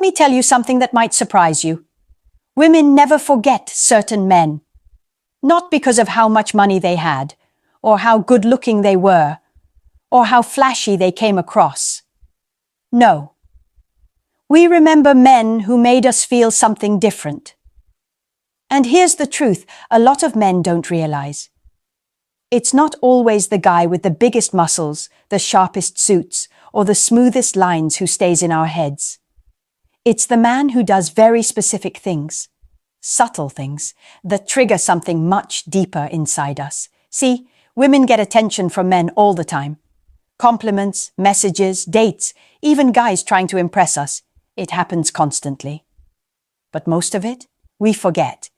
me tell you something that might surprise you. Women never forget certain men. Not because of how much money they had, or how good-looking they were, or how flashy they came across. No. We remember men who made us feel something different. And here's the truth a lot of men don't realize. It's not always the guy with the biggest muscles, the sharpest suits, or the smoothest lines who stays in our heads. It's the man who does very specific things, subtle things, that trigger something much deeper inside us. See, women get attention from men all the time. Compliments, messages, dates, even guys trying to impress us. It happens constantly. But most of it, we forget.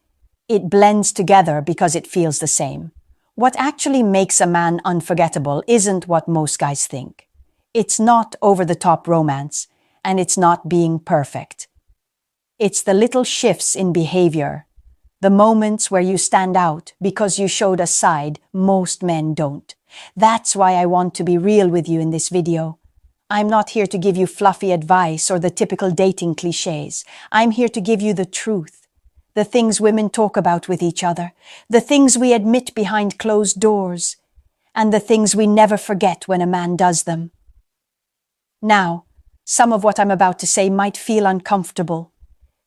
It blends together because it feels the same. What actually makes a man unforgettable isn't what most guys think. It's not over-the-top romance, and it's not being perfect. It's the little shifts in behavior, the moments where you stand out because you showed a side most men don't. That's why I want to be real with you in this video. I'm not here to give you fluffy advice or the typical dating cliches. I'm here to give you the truth, the things women talk about with each other, the things we admit behind closed doors, and the things we never forget when a man does them. Now, some of what I'm about to say might feel uncomfortable,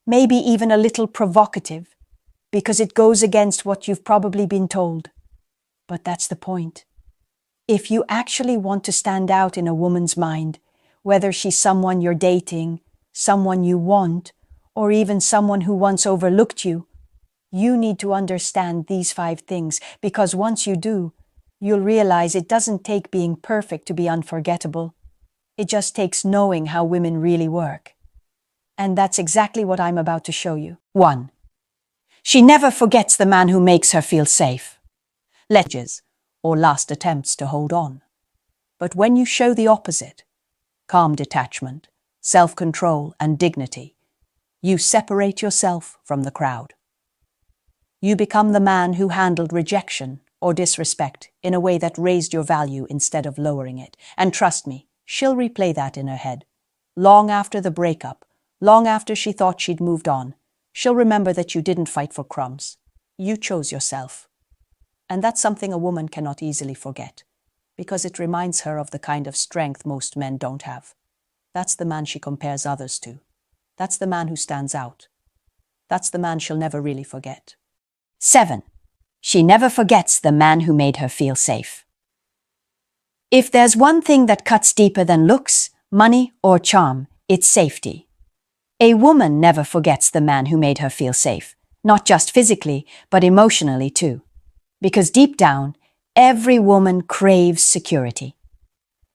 maybe even a little provocative, because it goes against what you've probably been told. But that's the point. If you actually want to stand out in a woman's mind, whether she's someone you're dating, someone you want, or even someone who once overlooked you, you need to understand these 5 things, because once you do, you'll realize it doesn't take being perfect to be unforgettable. It just takes knowing how women really work. And that's exactly what I'm about to show you. 1. She never forgets the man who makes her feel safe. Ledges, or last attempts to hold on. But when you show the opposite, calm detachment, self-control, and dignity, you separate yourself from the crowd. You become the man who handled rejection or disrespect in a way that raised your value instead of lowering it. And trust me, she'll replay that in her head. Long after the breakup, long after she thought she'd moved on, she'll remember that you didn't fight for crumbs. You chose yourself. And that's something a woman cannot easily forget, because it reminds her of the kind of strength most men don't have. That's the man she compares others to. That's the man who stands out. That's the man she'll never really forget. 7. She never forgets the man who made her feel safe. If there's one thing that cuts deeper than looks, money, or charm, it's safety. A woman never forgets the man who made her feel safe, not just physically, but emotionally too. Because deep down, every woman craves security.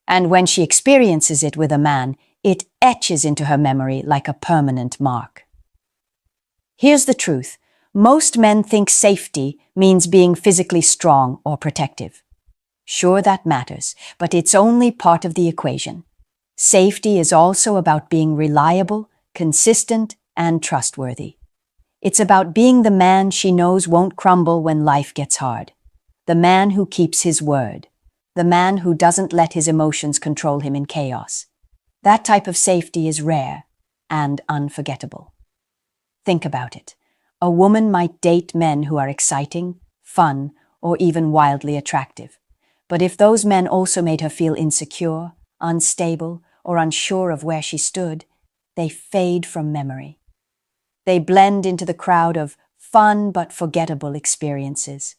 And when she experiences it with a man, it etches into her memory like a permanent mark. Here's the truth. Most men think safety means being physically strong or protective. Sure, that matters, but it's only part of the equation. Safety is also about being reliable, consistent, and trustworthy. It's about being the man she knows won't crumble when life gets hard. The man who keeps his word. The man who doesn't let his emotions control him in chaos. That type of safety is rare and unforgettable. Think about it. A woman might date men who are exciting, fun, or even wildly attractive. But if those men also made her feel insecure, unstable, or unsure of where she stood, they fade from memory. They blend into the crowd of fun but forgettable experiences.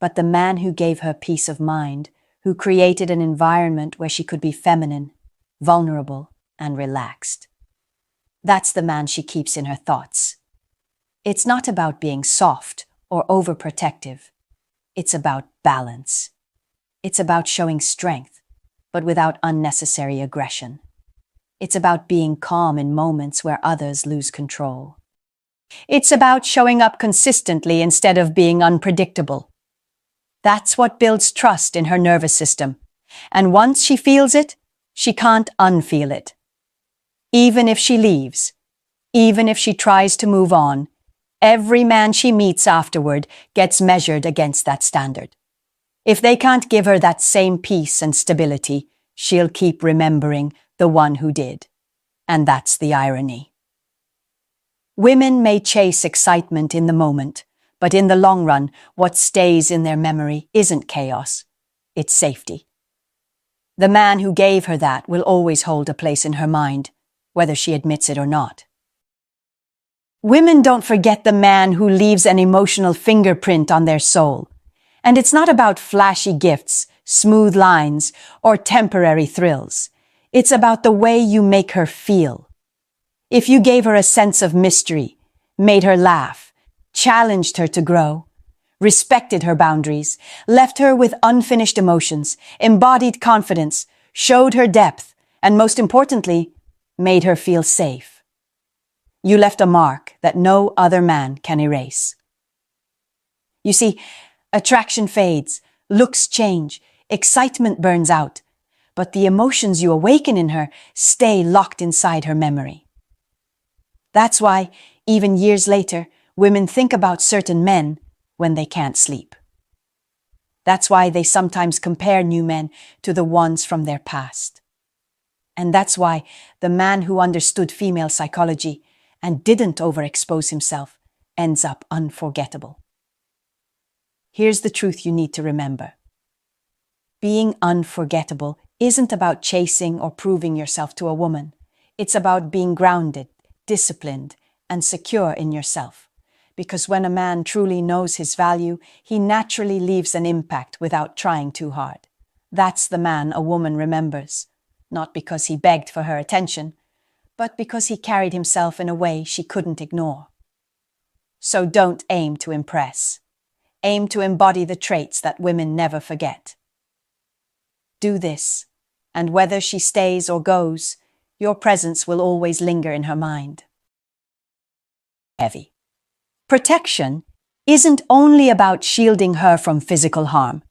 But the man who gave her peace of mind, who created an environment where she could be feminine, vulnerable, and relaxed, that's the man she keeps in her thoughts. It's not about being soft or overprotective. It's about balance. It's about showing strength, but without unnecessary aggression. It's about being calm in moments where others lose control. It's about showing up consistently instead of being unpredictable. That's what builds trust in her nervous system. And once she feels it, she can't unfeel it. Even if she leaves, even if she tries to move on, every man she meets afterward gets measured against that standard. If they can't give her that same peace and stability, she'll keep remembering the one who did. And that's the irony. Women may chase excitement in the moment, but in the long run, what stays in their memory isn't chaos, it's safety. The man who gave her that will always hold a place in her mind, whether she admits it or not. Women don't forget the man who leaves an emotional fingerprint on their soul. And it's not about flashy gifts, smooth lines, or temporary thrills. It's about the way you make her feel. If you gave her a sense of mystery, made her laugh, challenged her to grow, respected her boundaries, left her with unfinished emotions, embodied confidence, showed her depth, and most importantly, made her feel safe, you left a mark that no other man can erase. You see, attraction fades, looks change, excitement burns out, but the emotions you awaken in her stay locked inside her memory. That's why, even years later, women think about certain men when they can't sleep. That's why they sometimes compare new men to the ones from their past. And that's why the man who understood female psychology and didn't overexpose himself ends up unforgettable. Here's the truth you need to remember. Being unforgettable isn't about chasing or proving yourself to a woman. It's about being grounded, disciplined, and secure in yourself. Because when a man truly knows his value, he naturally leaves an impact without trying too hard. That's the man a woman remembers, not because he begged for her attention, but because he carried himself in a way she couldn't ignore. So don't aim to impress. Aim to embody the traits that women never forget. Do this, and whether she stays or goes, your presence will always linger in her mind. Heavy. Protection isn't only about shielding her from physical harm.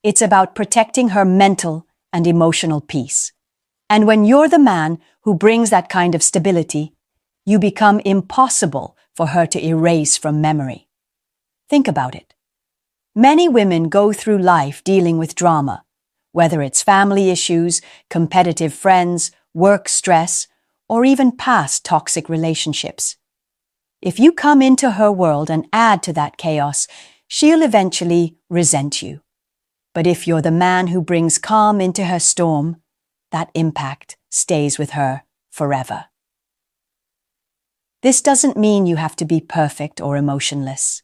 It's about protecting her mental and emotional peace. And when you're the man who brings that kind of stability, you become impossible for her to erase from memory. Think about it. Many women go through life dealing with drama, whether it's family issues, competitive friends, work stress, or even past toxic relationships. If you come into her world and add to that chaos, she'll eventually resent you. But if you're the man who brings calm into her storm, that impact stays with her forever. This doesn't mean you have to be perfect or emotionless.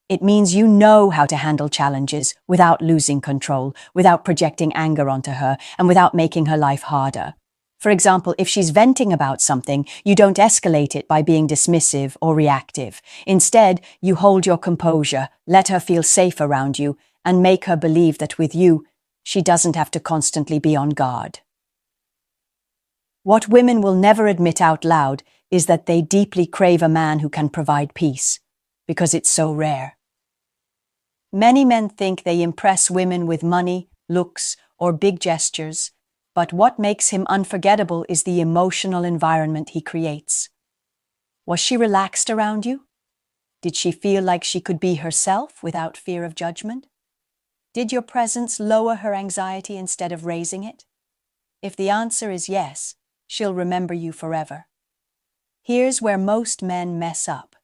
It means you know how to handle challenges without losing control, without projecting anger onto her, and without making her life harder. For example, if she's venting about something, you don't escalate it by being dismissive or reactive. Instead, you hold your composure, let her feel safe around you, and make her believe that with you, she doesn't have to constantly be on guard. What women will never admit out loud is that they deeply crave a man who can provide peace, because it's so rare. Many men think they impress women with money, looks, or big gestures, but what makes him unforgettable is the emotional environment he creates. Was she relaxed around you? Did she feel like she could be herself without fear of judgment? Did your presence lower her anxiety instead of raising it? If the answer is yes, she'll remember you forever. Here's where most men mess up.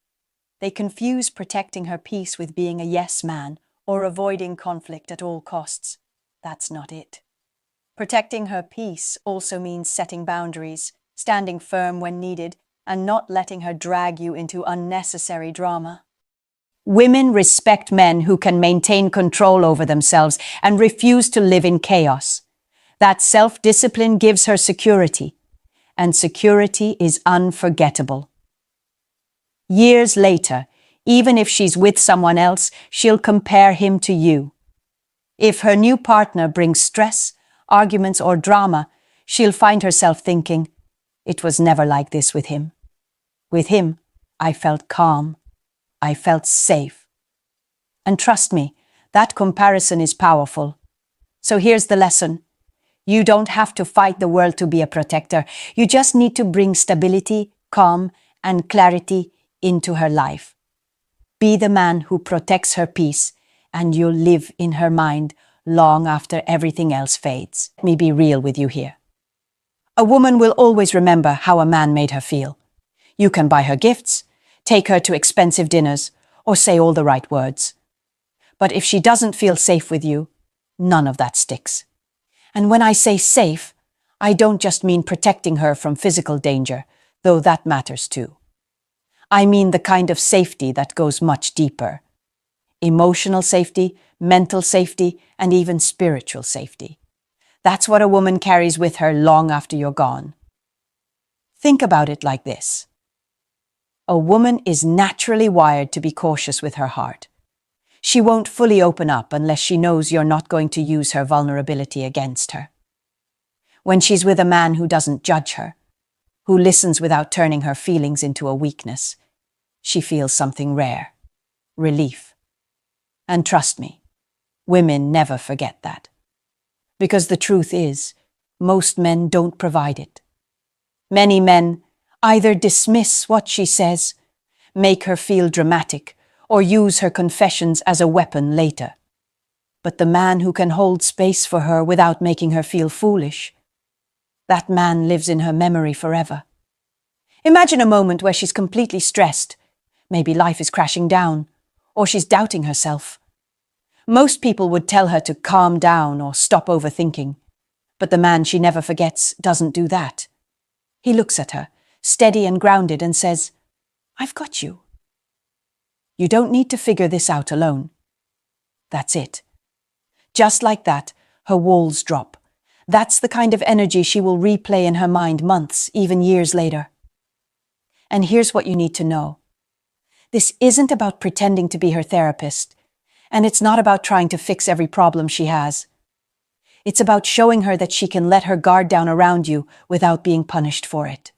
They confuse protecting her peace with being a yes man or avoiding conflict at all costs. That's not it. Protecting her peace also means setting boundaries, standing firm when needed, and not letting her drag you into unnecessary drama. Women respect men who can maintain control over themselves and refuse to live in chaos. That self-discipline gives her security, and security is unforgettable. Years later, even if she's with someone else, she'll compare him to you. If her new partner brings stress, arguments, or drama, she'll find herself thinking, "It was never like this with him. With him, I felt calm. I felt safe." And trust me, that comparison is powerful. So here's the lesson. You don't have to fight the world to be a protector. You just need to bring stability, calm, and clarity into her life. Be the man who protects her peace, and you'll live in her mind long after everything else fades. Let me be real with you here. A woman will always remember how a man made her feel. You can buy her gifts, take her to expensive dinners, or say all the right words. But if she doesn't feel safe with you, none of that sticks. And when I say safe, I don't just mean protecting her from physical danger, though that matters too. I mean the kind of safety that goes much deeper. Emotional safety, mental safety, and even spiritual safety. That's what a woman carries with her long after you're gone. Think about it like this. A woman is naturally wired to be cautious with her heart. She won't fully open up unless she knows you're not going to use her vulnerability against her. When she's with a man who doesn't judge her, who listens without turning her feelings into a weakness, she feels something rare, relief. And trust me, women never forget that. Because the truth is, most men don't provide it. Many men either dismiss what she says, make her feel dramatic, or use her confessions as a weapon later. But the man who can hold space for her without making her feel foolish, that man lives in her memory forever. Imagine a moment where she's completely stressed. Maybe life is crashing down, or she's doubting herself. Most people would tell her to calm down or stop overthinking. But the man she never forgets doesn't do that. He looks at her, steady and grounded, and says, "I've got you. You don't need to figure this out alone." That's it. Just like that, her walls drop. That's the kind of energy she will replay in her mind months, even years later. And here's what you need to know. This isn't about pretending to be her therapist, and it's not about trying to fix every problem she has. It's about showing her that she can let her guard down around you without being punished for it.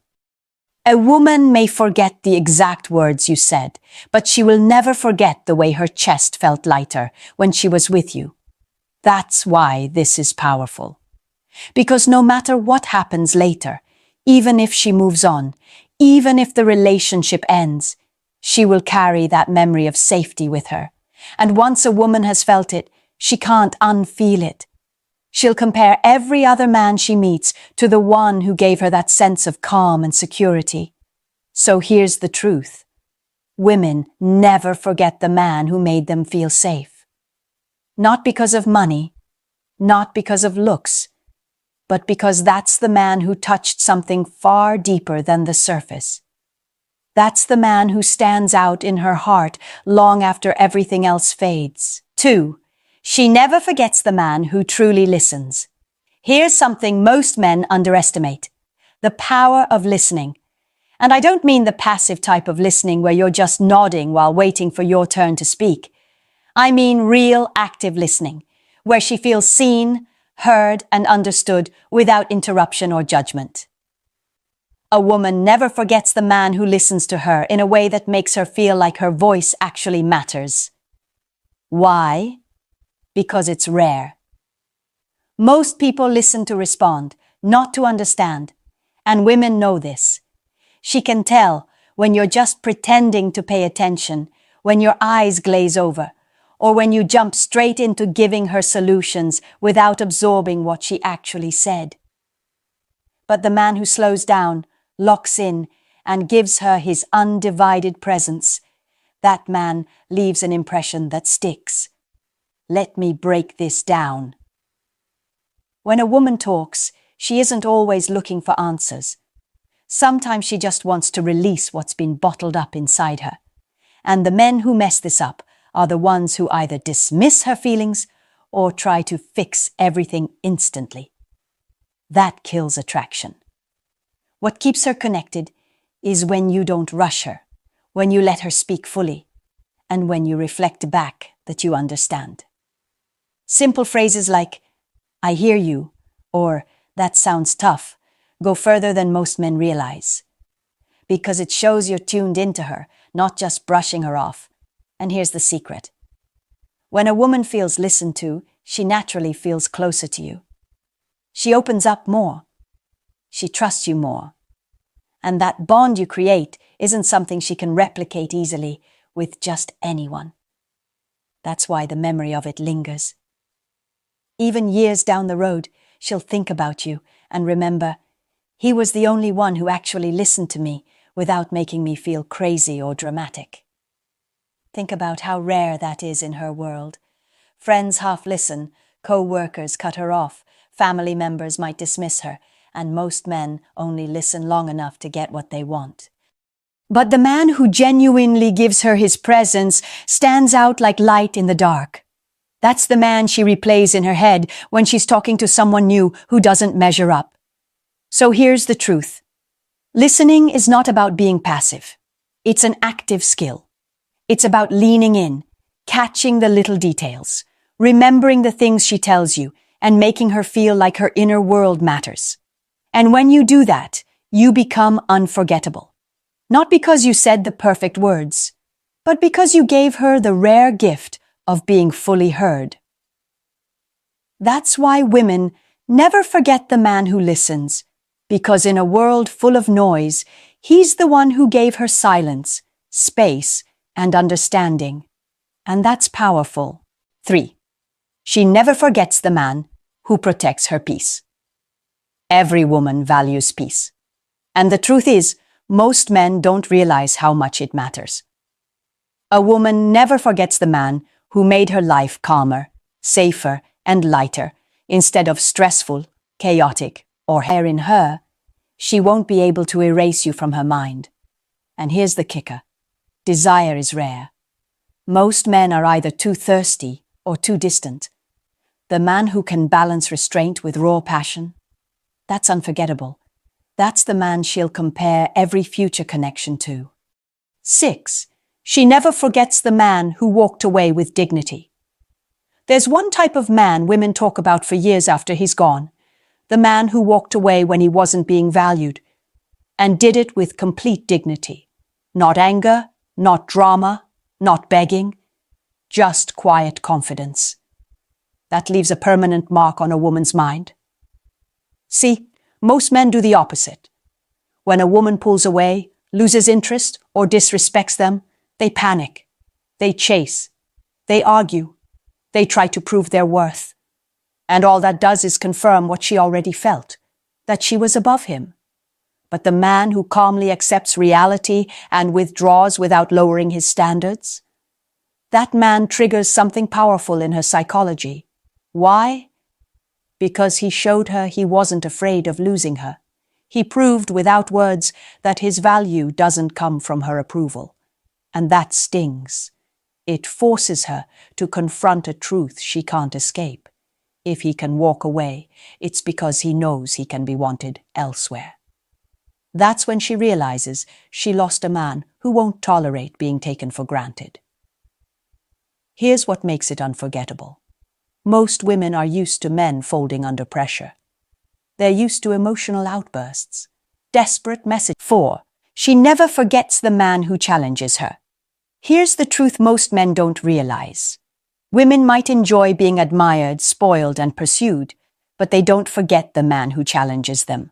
A woman may forget the exact words you said, but she will never forget the way her chest felt lighter when she was with you. That's why this is powerful. Because no matter what happens later, even if she moves on, even if the relationship ends, she will carry that memory of safety with her. And once a woman has felt it, she can't unfeel it. She'll compare every other man she meets to the one who gave her that sense of calm and security. So here's the truth. Women never forget the man who made them feel safe. Not because of money, not because of looks, but because that's the man who touched something far deeper than the surface. That's the man who stands out in her heart long after everything else fades. 2. She never forgets the man who truly listens. Here's something most men underestimate: the power of listening. And I don't mean the passive type of listening where you're just nodding while waiting for your turn to speak. I mean real active listening, where she feels seen, heard, and understood without interruption or judgment. A woman never forgets the man who listens to her in a way that makes her feel like her voice actually matters. Why? Because it's rare. Most people listen to respond, not to understand, and women know this. She can tell when you're just pretending to pay attention, when your eyes glaze over, or when you jump straight into giving her solutions without absorbing what she actually said. But the man who slows down, locks in, and gives her his undivided presence, that man leaves an impression that sticks. Let me break this down. When a woman talks, she isn't always looking for answers. Sometimes she just wants to release what's been bottled up inside her. And the men who mess this up are the ones who either dismiss her feelings or try to fix everything instantly. That kills attraction. What keeps her connected is when you don't rush her, when you let her speak fully, and when you reflect back that you understand. Simple phrases like, "I hear you," or "that sounds tough," go further than most men realize. Because it shows you're tuned into her, not just brushing her off. And here's the secret. When a woman feels listened to, she naturally feels closer to you. She opens up more. She trusts you more. And that bond you create isn't something she can replicate easily with just anyone. That's why the memory of it lingers. Even years down the road, she'll think about you and remember, "He was the only one who actually listened to me without making me feel crazy or dramatic. Think about how rare that is in her world. Friends half listen, co-workers cut her off, family members might dismiss her, and most men only listen long enough to get what they want. But the man who genuinely gives her his presence stands out like light in the dark. That's the man she replays in her head when she's talking to someone new who doesn't measure up. So here's the truth. Listening is not about being passive. It's an active skill. It's about leaning in, catching the little details, remembering the things she tells you, and making her feel like her inner world matters. And when you do that, you become unforgettable. Not because you said the perfect words, but because you gave her the rare gift of being fully heard. That's why women never forget the man who listens, because in a world full of noise, he's the one who gave her silence, space, and understanding. And that's powerful. 3. She never forgets the man who protects her peace. Every woman values peace. And the truth is, most men don't realize how much it matters. A woman never forgets the man who made her life calmer, safer, and lighter, instead of stressful, chaotic, or hair in her. She won't be able to erase you from her mind. And here's the kicker. Desire is rare. Most men are either too thirsty or too distant. The man who can balance restraint with raw passion, that's unforgettable. That's the man she'll compare every future connection to. 6. She never forgets the man who walked away with dignity. There's one type of man women talk about for years after he's gone. The man who walked away when he wasn't being valued, and did it with complete dignity. Not anger, not drama, not begging, just quiet confidence. That leaves a permanent mark on a woman's mind. See, most men do the opposite. When a woman pulls away, loses interest, or disrespects them, they panic. They chase. They argue. They try to prove their worth. And all that does is confirm what she already felt, that she was above him. But the man who calmly accepts reality and withdraws without lowering his standards, that man triggers something powerful in her psychology. Why? Because he showed her he wasn't afraid of losing her. He proved without words that his value doesn't come from her approval. And that stings. It forces her to confront a truth she can't escape. If he can walk away, it's because he knows he can be wanted elsewhere. That's when she realizes she lost a man who won't tolerate being taken for granted. Here's what makes it unforgettable. Most women are used to men folding under pressure. They're used to emotional outbursts, desperate messages. 4. She never forgets the man who challenges her. Here's the truth most men don't realize. Women might enjoy being admired, spoiled, and pursued, but they don't forget the man who challenges them.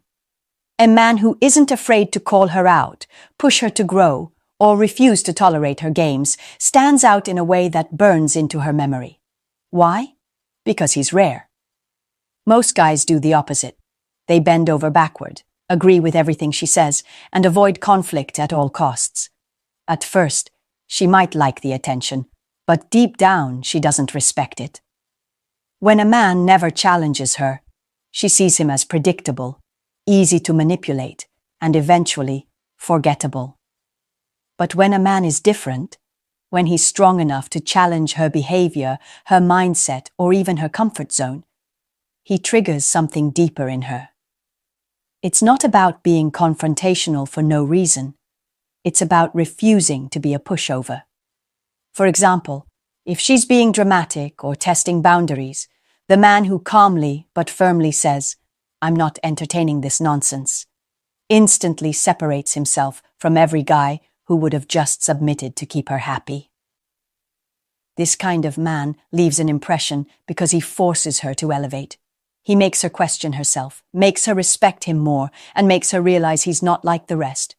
A man who isn't afraid to call her out, push her to grow, or refuse to tolerate her games stands out in a way that burns into her memory. Why? Because he's rare. Most guys do the opposite. They bend over backward, agree with everything she says, and avoid conflict at all costs. At first, she might like the attention, but deep down she doesn't respect it. When a man never challenges her, she sees him as predictable, easy to manipulate, and eventually forgettable. But when a man is different, when he's strong enough to challenge her behavior, her mindset, or even her comfort zone, he triggers something deeper in her. It's not about being confrontational for no reason. It's about refusing to be a pushover. For example, if she's being dramatic or testing boundaries, the man who calmly but firmly says, "I'm not entertaining this nonsense," instantly separates himself from every guy who would have just submitted to keep her happy. This kind of man leaves an impression because he forces her to elevate. He makes her question herself, makes her respect him more, and makes her realize he's not like the rest.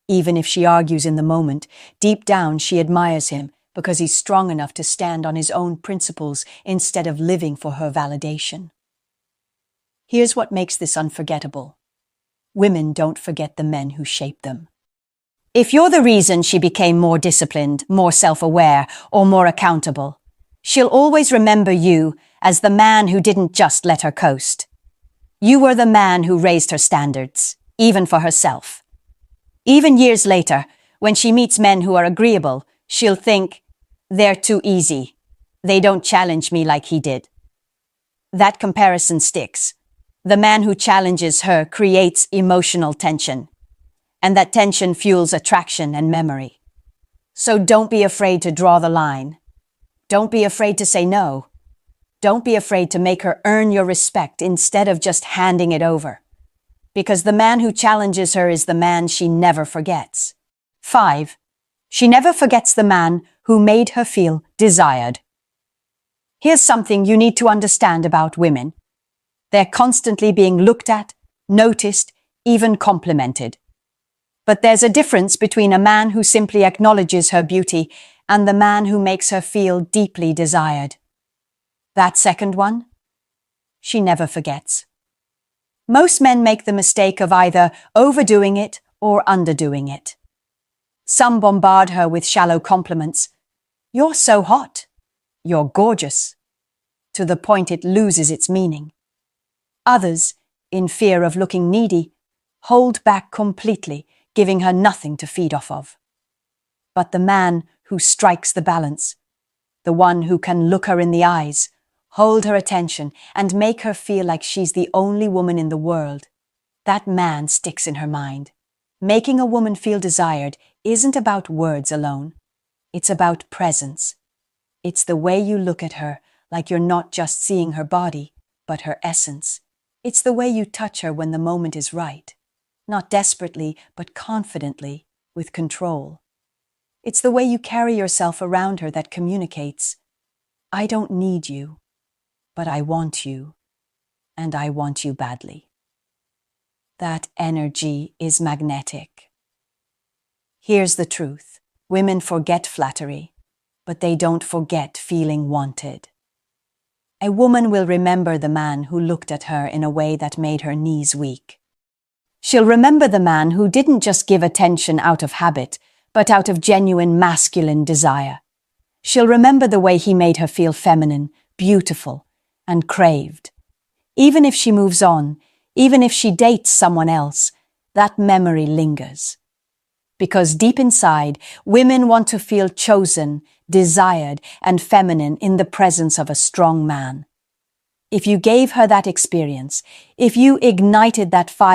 Even if she argues in the moment, deep down she admires him because he's strong enough to stand on his own principles instead of living for her validation. Here's what makes this unforgettable. Women don't forget the men who shape them. If you're the reason she became more disciplined, more self-aware, or more accountable, she'll always remember you as the man who didn't just let her coast. You were the man who raised her standards, even for herself. Even years later, when she meets men who are agreeable, she'll think, they're too easy. They don't challenge me like he did. That comparison sticks. The man who challenges her creates emotional tension, and that tension fuels attraction and memory. So don't be afraid to draw the line. Don't be afraid to say no. Don't be afraid to make her earn your respect instead of just handing it over. Because the man who challenges her is the man she never forgets. 5. She never forgets the man who made her feel desired. Here's something you need to understand about women. They're constantly being looked at, noticed, even complimented. But there's a difference between a man who simply acknowledges her beauty and the man who makes her feel deeply desired. That second one, she never forgets. Most men make the mistake of either overdoing it or underdoing it. Some bombard her with shallow compliments. You're so hot. You're gorgeous. To the point it loses its meaning. Others, in fear of looking needy, hold back completely, giving her nothing to feed off of. But the man who strikes the balance, the one who can look her in the eyes, hold her attention, and make her feel like she's the only woman in the world, that man sticks in her mind. Making a woman feel desired isn't about words alone. It's about presence. It's the way you look at her, like you're not just seeing her body, but her essence. It's the way you touch her when the moment is right. Not desperately, but confidently, with control. It's the way you carry yourself around her that communicates, I don't need you, but I want you, and I want you badly. That energy is magnetic. Here's the truth. Women forget flattery, but they don't forget feeling wanted. A woman will remember the man who looked at her in a way that made her knees weak. She'll remember the man who didn't just give attention out of habit, but out of genuine masculine desire. She'll remember the way he made her feel feminine, beautiful, and craved. Even if she moves on, even if she dates someone else, that memory lingers. Because deep inside, women want to feel chosen, desired, and feminine in the presence of a strong man. If you gave her that experience, if you ignited that fire,